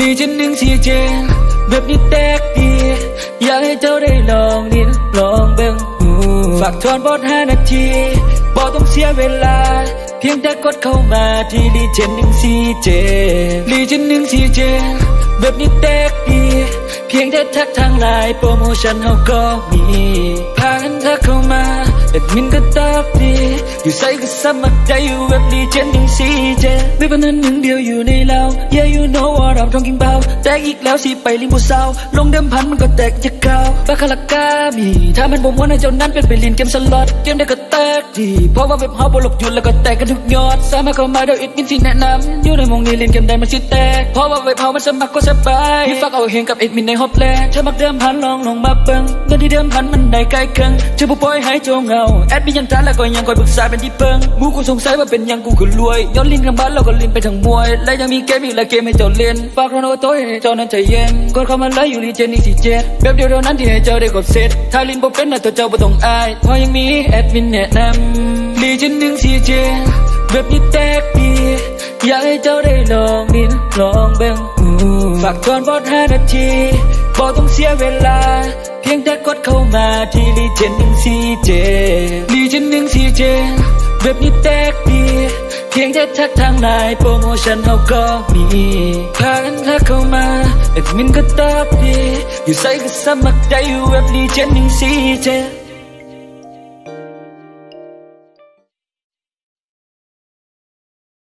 ลีฉันหนึ่งซีเจแบบนี้แตกดีอยากให้เจ้าได้ลองดินลองเบิ่งฝากทอนบอด5 นาทีบอต้องเสียเวลาเพียงแต่กดเข้ามาที่ลีเจนหนึ่งซีเจลีเจนหนึ่งซีเจแบบนี้แตกดีเพียงแต่ทักทางไลน์โปรโมชั่นเขาก็มีพากันทักเข้ามาแอดมินก็ตอบดีอยู่ใส่ก็สมัครใจอยู่เว็บลีเจนหนึ่งซีเจไม่เป็นนั้นหนึ่งเดียวอยู่ในเรา Yeah you know what I'm talking about แตกอีกแล้วสิไปลิมบูซาวลงเดิมพันมันก็แตกจะเก่าบาคาลากามีถ้ามันบ่ม้วนให้เจ้านั้นเป็นไปเล่นเกมสล็อตเกมได้ก็แตกดีเพราะว่าเว็บเฮาบ่หลบหยุดแล้วก็แตกกันทุกยอดสามารถเข้ามาโดยแอดมินที่แนะนำอยู่ในมองนี้เล่นเกมได้มันสิแตกเพราะว่าเว็บเฮามันสมัครก็สบายมีฝากเอาเฮงกับแอดมินในฮอปแลนด์ถ้ามักเดิมพันลองมาเบิ่งเงินที่เดิมพันมันได้ใกล้เคียงจะบ่ปล่อยให้โจงเงาแอดมินยังทันแล้วก็ยังคอยปรึกษาเป็นที่เพิ่งมูกูสงสัยว่าเป็นยังกูคือรวยย้อนลิ้นทั้งบ้านเราก็ลิ้นไปทั้งมวยและยังมีเกมอีกหลายเกมให้เจ้าเล่นฝากเราโต้ให้เจ้านั้นใจเย็นกดเข้ามาเลยอยู่ลีเจนนี่สิเจ็ดแบบเดียวเท่านั้นที่ให้เจ้าได้กดเสร็จถ้าลิ้นบ่เป็นน่ะตัวเจ้าบ่ต้องอายเพราะยังมีแอดมินแนะนำลีเจนหนึ่งซีเจแบบนี้แตกดีอยากให้เจ้าได้ลองดินลองเบิ่งฝากทอนบอด5 นาทีบอต้องเสียเวลาเพียงแต่กดเข้ามาที่ลีเจนหนึ่งซีเจลีเจนหนึ่งซีเจแบบนี้แตกดีเพียงแค่ทักทางไลน์โปรโมชั่นเขาก็มีพากันทักเข้ามาแอดมินก็ตอบดีอยู่ใส่ก็สมัครใจอยู่เว็บลีเจนหนึ่งซีเจ